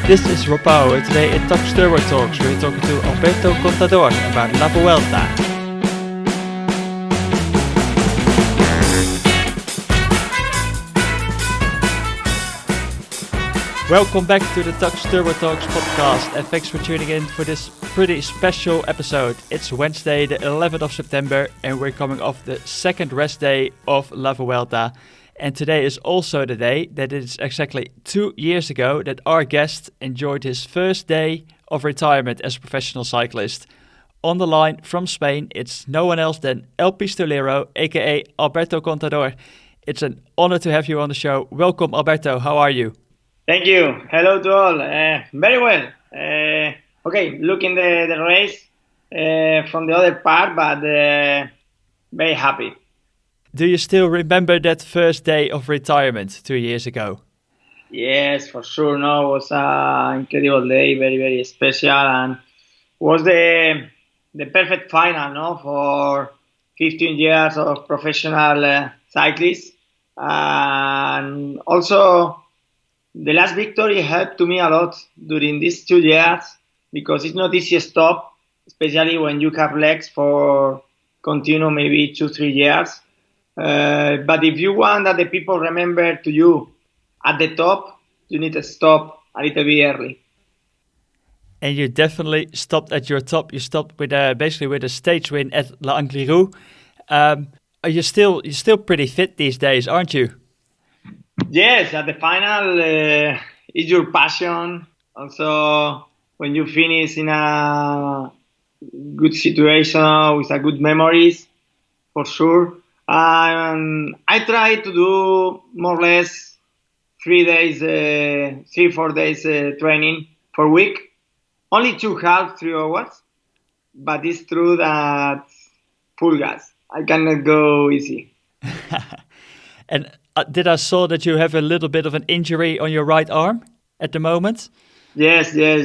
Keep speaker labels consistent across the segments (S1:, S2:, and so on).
S1: This is Rapao, and today in Tacx Turbo Talks we're talking to Alberto Contador about La Vuelta. Welcome back to the Tacx Turbo Talks podcast, and thanks for tuning in for this pretty special episode. It's Wednesday the 11th of September and we're coming off the second rest day of La Vuelta. And today is also the day that it is exactly 2 years ago that our guest enjoyed his first day of retirement as a professional cyclist. On the line from Spain, it's no one else than El Pistolero, aka Alberto Contador. It's an honor to have you on the show. Welcome, Alberto. How are you?
S2: Thank you. Hello to all. Very well. Okay, looking the race from the other part, but very happy.
S1: Do you still remember that first day of retirement 2 years ago?
S2: Yes, for sure. No, it was an incredible day, very, very special, and was the perfect final, no, for 15 years of professional cyclist, and also the last victory helped to me a lot during these 2 years because it's not easy to stop, especially when you have legs for continue maybe 2-3 years. But if you want that the people remember to you at the top, you need to stop a little bit early.
S1: And you definitely stopped at your top. You stopped with basically with a stage win at L'Angliru. You're still pretty fit these days, aren't you?
S2: Yes, at the final is your passion. Also, when you finish in a good situation with a good memories, for sure. I try to do more or less 3-4 days training per week. Only 3 hours, but it's true that full gas. I cannot go easy.
S1: And did I saw that you have a little bit of an injury on your right arm at the moment?
S2: Yes. I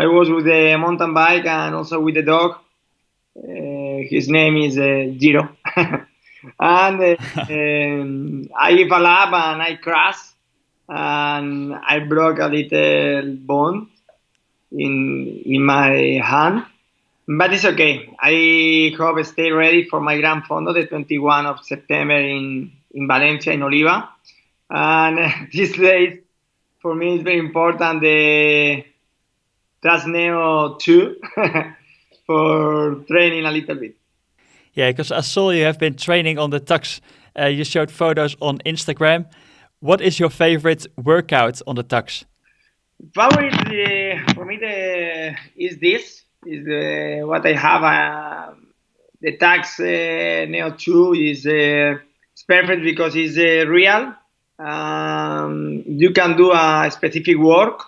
S2: was with the mountain bike and also with the dog. His name is Giro. And I give a lap and I crashed and I broke a little bone in my hand. But it's okay. I hope I stay ready for my Gran Fondo, the 21 of September in Valencia, in Oliva. And these days, for me, it's very important, the Tacx Neo 2 for training a little bit.
S1: Yeah, because I saw you have been training on the Tacx. You showed photos on Instagram. What is your favorite workout on the Tacx?
S2: Favorite for me is this. Is what I have. The Tacx Neo 2 is it's perfect because it's real. You can do a specific work.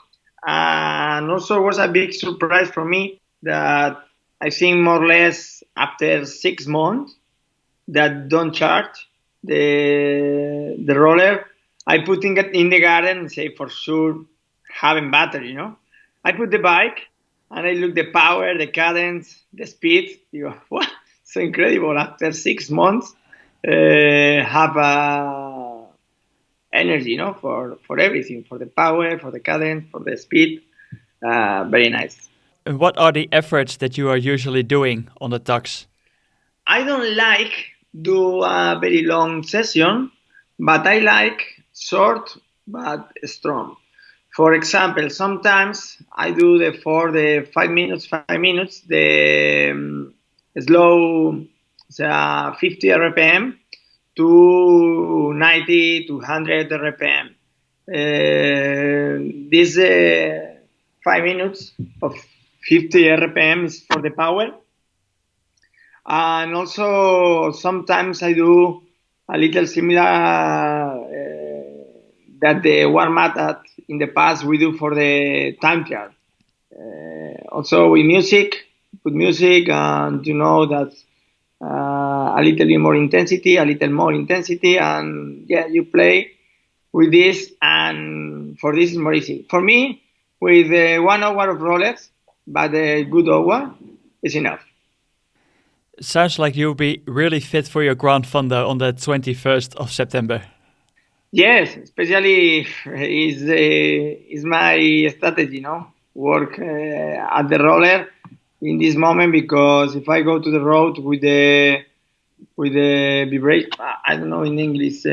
S2: And also was a big surprise for me that I think more or less after 6 months that don't charge the roller. I put it in the garden and say for sure having battery, I put the bike and I look the power, the cadence, the speed. You go, what? So incredible. After 6 months, have energy, for everything, for the power, for the cadence, for the speed. Very nice.
S1: And what are the efforts that you are usually doing on the Tacx?
S2: I don't like do a very long session, but I like short but strong. For example, sometimes I do for the 5 minutes, the slow 50 RPM to 90 to 100 RPM. This 5 minutes of 50 RPM is for the power. And also sometimes I do a little similar that the warm-up that in the past we do for the time trial. Also with put music, and that a little bit more intensity, and you play with this, and for this is more easy. For me, with 1 hour of rollers, but a good hour is enough.
S1: Sounds like you'll be really fit for your Gran Fondo on the 21st of September.
S2: Yes, especially is my strategy, work at the roller in this moment because if I go to the road with the vibration, I don't know in English.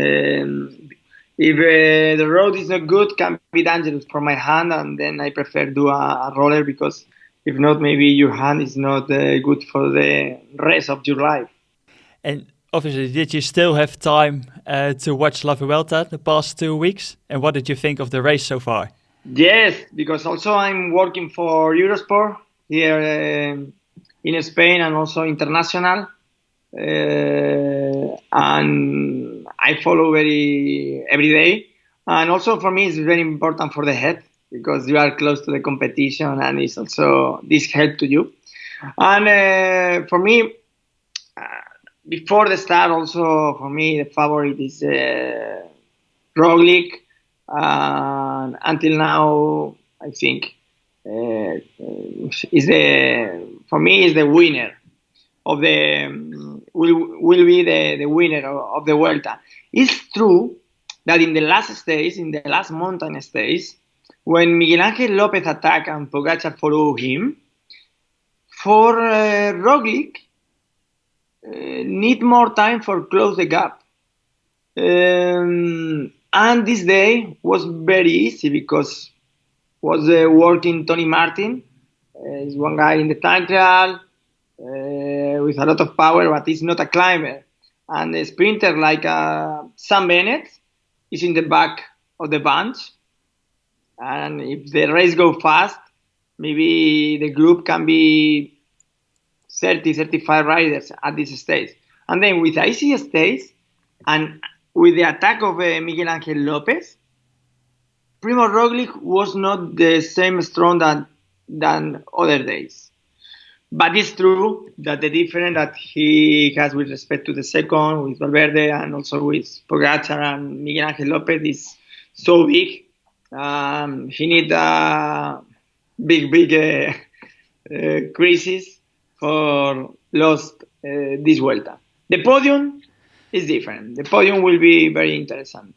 S2: If the road is not good, can be dangerous for my hand, and then I prefer do a roller because if not, maybe your hand is not good for the rest of your life.
S1: And obviously, did you still have time to watch La Vuelta the past 2 weeks? And what did you think of the race so far?
S2: Yes, because also I'm working for Eurosport here in Spain and also international. And I follow very every day. And also for me, it's very important for the head because you are close to the competition and it's also this help to you. And for me, uh, before the start, also for me, the favorite is Roglic. And until now, I think is the for me is the winner of the will be the winner of the Vuelta. It's true that in the last stage, in the last mountain stage, when Miguel Angel Lopez attacked and Pogacar followed him, for Roglic need more time for close the gap. And this day was very easy because was working Tony Martin, is one guy in the time trial, with a lot of power, but he's not a climber. And a sprinter like Sam Bennett is in the back of the bunch. And if the race go fast, maybe the group can be 30, 35 riders at this stage. And then with IC stage and with the attack of Miguel Angel Lopez, Primo Roglic was not the same strong than other days. But it's true that the difference that he has with respect to the second, with Valverde and also with Pogacar and Miguel Angel Lopez is so big. He need a big crisis for lost this Vuelta. The podium is different. The podium will be very interesting.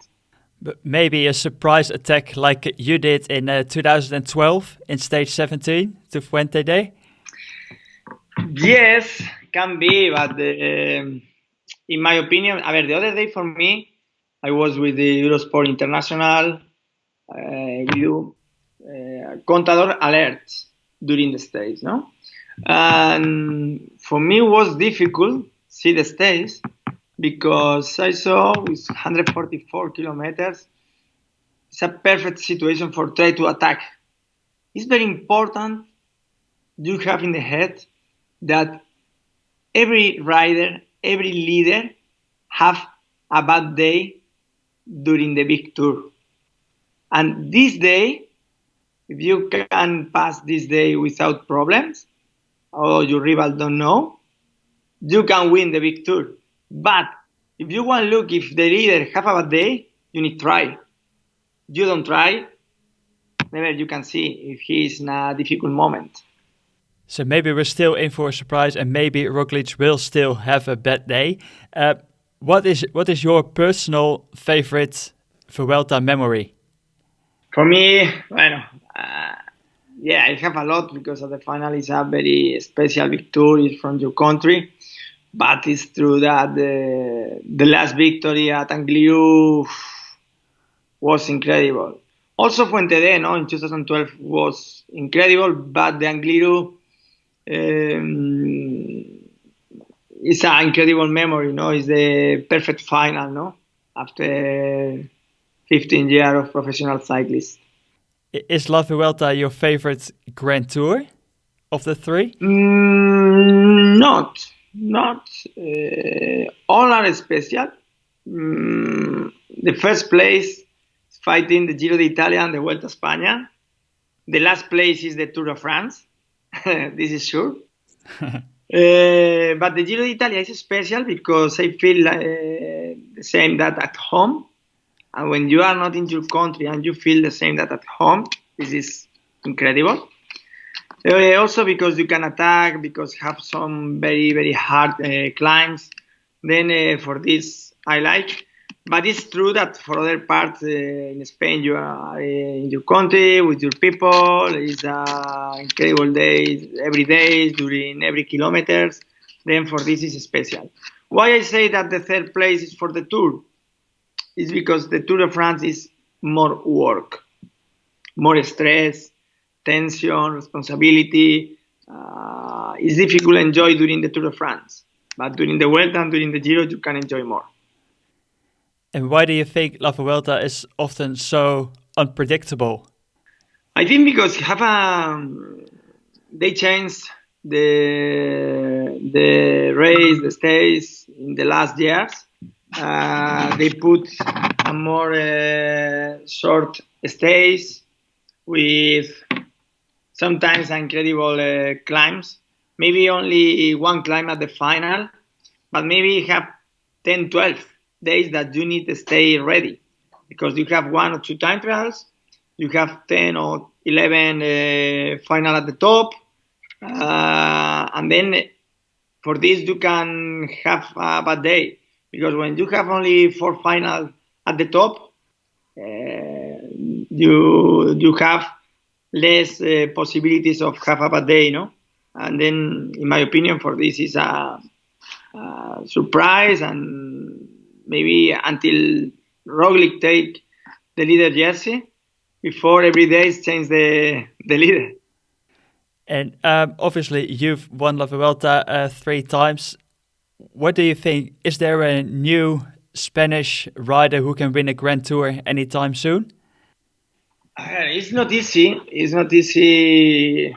S1: But maybe a surprise attack like you did in 2012 in stage 17 to Fuente Day?
S2: Yes, can be, but in my opinion, the other day for me, I was with the Eurosport International. We do Contador alerts during the stage, no? And for me, it was difficult see the stage because I saw with 144 kilometers, it's a perfect situation for try to attack. It's very important you have in the head that every rider, every leader have a bad day during the big tour. And this day, if you can pass this day without problems, or your rival don't know, you can win the big tour. But if you want to look if the leader have a bad day, you need to try. You don't try, never you can see if he is in a difficult moment.
S1: So maybe we're still in for a surprise, and maybe Roglic will still have a bad day. What is your personal favorite Vuelta memory?
S2: For me, bueno, yeah, I have a lot because at the final is a very special victory from your country. But it's true that the last victory at Angliru was incredible. Also Fuente D, no, in 2012 was incredible, but the Angliru it's an incredible memory, no? It's the perfect final, no? After 15 years of professional cyclist.
S1: Is La Vuelta your favorite Grand Tour of the three?
S2: Not. All are special. The first place is fighting the Giro d'Italia and the Vuelta a España. The last place is the Tour of France. This is sure. But the Giro d'Italia is special because I feel the same that at home. And when you are not in your country and you feel the same that at home, this is incredible. Also because you can attack, because have some very hard climbs. Then for this I like. But it's true that for other parts in Spain, you are in your country with your people. It's incredible days, every day during every kilometers. Then for this is special. Why I say that the third place is for the Tour is because the Tour de France is more work, more stress, tension, responsibility. It's difficult to enjoy during the Tour de France, but during the Vuelta and during the Giro, you can enjoy more.
S1: And why do you think La Vuelta is often so unpredictable?
S2: I think because they changed the race, the stage in the last years. They put a more short stage with sometimes incredible climbs. Maybe only one climb at the final, but maybe have 10, 12 days that you need to stay ready because you have 1 or 2 time trials, you have 10 or 11 final at the top, and then for this you can have a bad day because when you have only 4 final at the top, you have less possibilities of have a bad day, no? And then, in my opinion, for this is a surprise, and maybe until Roglic take the leader jersey before every day change the leader.
S1: And obviously, you've won La Vuelta 3 times. What do you think? Is there a new Spanish rider who can win a Grand Tour anytime soon?
S2: It's not easy. It's not easy.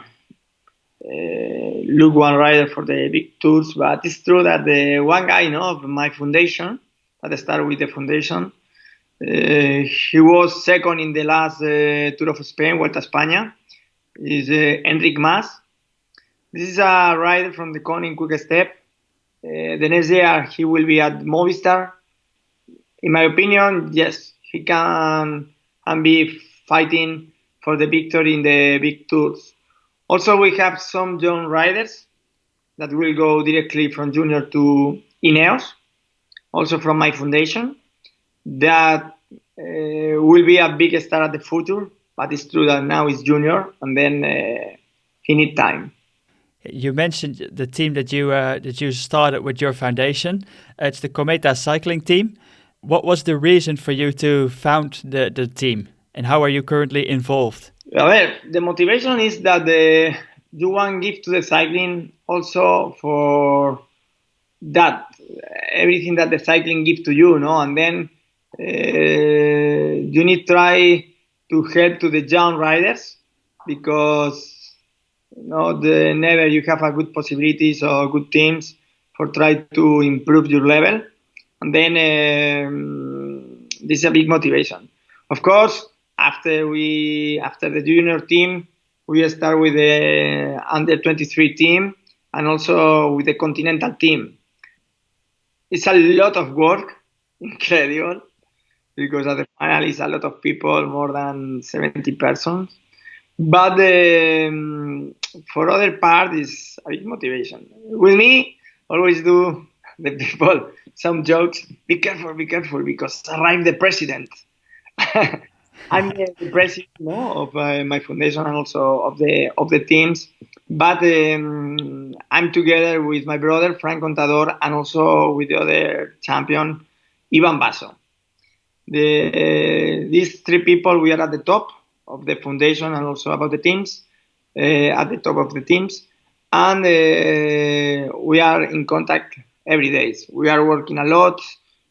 S2: Look one rider for the big tours, but it's true that the one guy, of my foundation, that I started with the foundation, he was second in the last Tour of Spain, Vuelta a España. Is Enric Mas. This is a rider from the Koning Quick Step. The next year he will be at Movistar. In my opinion, yes, he can and be fighting for the victory in the big tours. Also, we have some young riders that will go directly from junior to Ineos, also from my foundation. That will be a big star at the future, but it's true that now he's junior, and then he need time.
S1: You mentioned the team that you started with your foundation. It's the Cometa cycling team. What was the reason for you to found the team, and how are you currently involved?
S2: Well, the motivation is that you want to give to the cycling also for that everything that the cycling gives to you, no, and then you need to try to help to the young riders because never you have a good possibilities or good teams for try to improve your level, and then this is a big motivation. Of course, after the junior team, we start with the under 23 team and also with the continental team. It's a lot of work, incredible, because at the final is a lot of people, more than 70 persons. But for other part is a big motivation. With me, always do the people some jokes. Be careful, because arrive the president. I'm the president, of my foundation and also of the teams. But I'm together with my brother Frank Contador and also with the other champion Ivan Basso. These 3 people, we are at the top of the foundation and also about the teams, at the top of the teams, and we are in contact every day. We are working a lot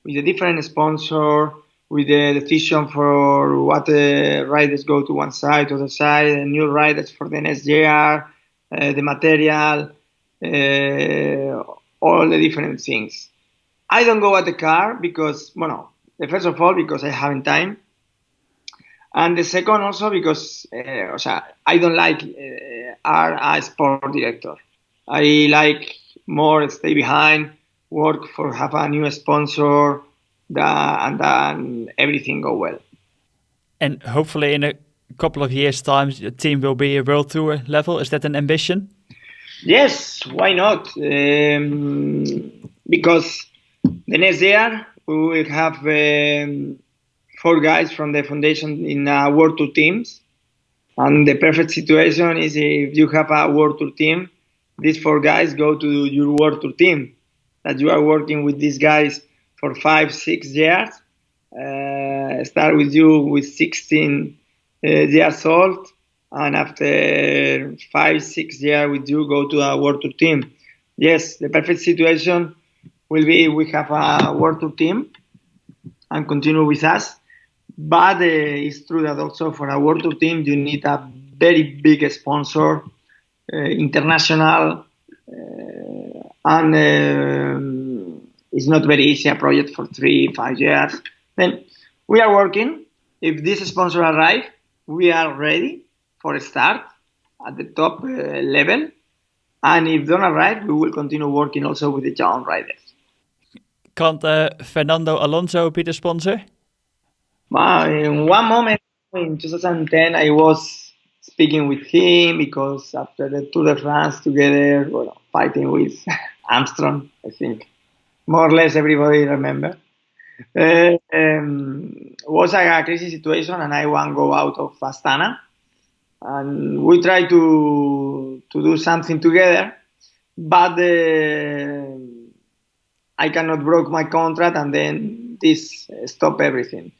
S2: with a different sponsor, with the decision for what riders go to one side, to the side, and new riders for the next year, the material, all the different things. I don't go at the car because, first of all, because I haven't time. And the second also because I don't like a sport director. I like more stay behind, work for have a new sponsor, and then everything go well.
S1: And hopefully in a couple of years' time, the team will be a World Tour level. Is that an ambition?
S2: Yes, why not? Because the next year we will have 4 guys from the foundation in World Tour teams. And the perfect situation is if you have a World Tour team, these 4 guys go to your World Tour team. That you are working with these guys for 5-6 years. Start with you with 16 years old, and after 5-6 years with you go to a World Tour team. Yes, the perfect situation will be we have a World Tour team and continue with us. But it's true that also for a World Tour team you need a very big sponsor, international, and it's not very easy a project for 3-5 years. Then we are working. If this sponsor arrive, we are ready for a start at the top level. And if don't arrive, we will continue working also with the young riders.
S1: Can't Fernando Alonso be the sponsor?
S2: In one moment in 2010, I was speaking with him because after the Tour de France together, fighting with Armstrong, I think. More or less everybody remember. Was a crazy situation, and I want to go out of Astana, and we try to do something together, but I cannot broke my contract, and then this stop everything.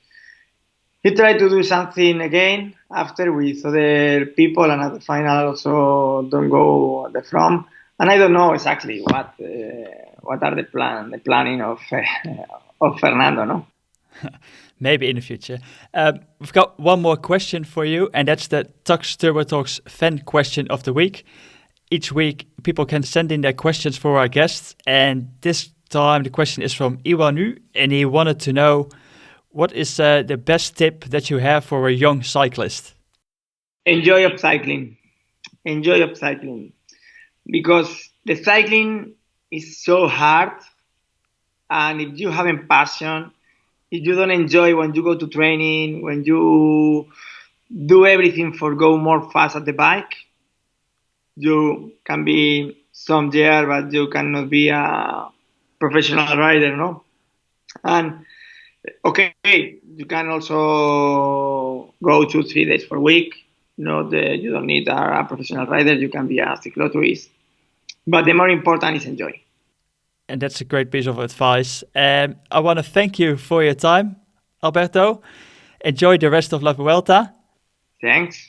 S2: He tried to do something again after with other people, and at the final also don't go at the front, and I don't know exactly what are the planning of Fernando, no?
S1: Maybe in the future. We've got one more question for you, and that's the Tacx Turbo Talks fan question of the week. Each week, people can send in their questions for our guests, and this time the question is from Iwanu, and he wanted to know, what is the best tip that you have for a young cyclist?
S2: Enjoy upcycling. Enjoy upcycling. Because the cycling is so hard, and if you haven't passion, if you don't enjoy when you go to training, when you do everything for go more fast at the bike, you can be some there, but you cannot be a professional rider, no? And okay, you can also go 2-3 days per week. You don't need a professional rider. You can be a cyclotourist. But the more important is enjoy.
S1: And that's a great piece of advice. I want to thank you for your time, Alberto. Enjoy the rest of La Vuelta.
S2: Thanks.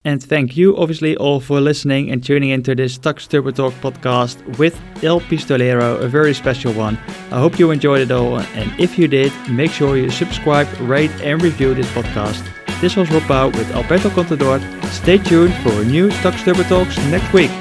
S1: And thank you, obviously, all for listening and tuning into this Tacx Turbo Talk podcast with El Pistolero, a very special one. I hope you enjoyed it all. And if you did, make sure you subscribe, rate, and review this podcast. This was Rob Bouw with Alberto Contador. Stay tuned for a new Tacx Turbo Talks next week.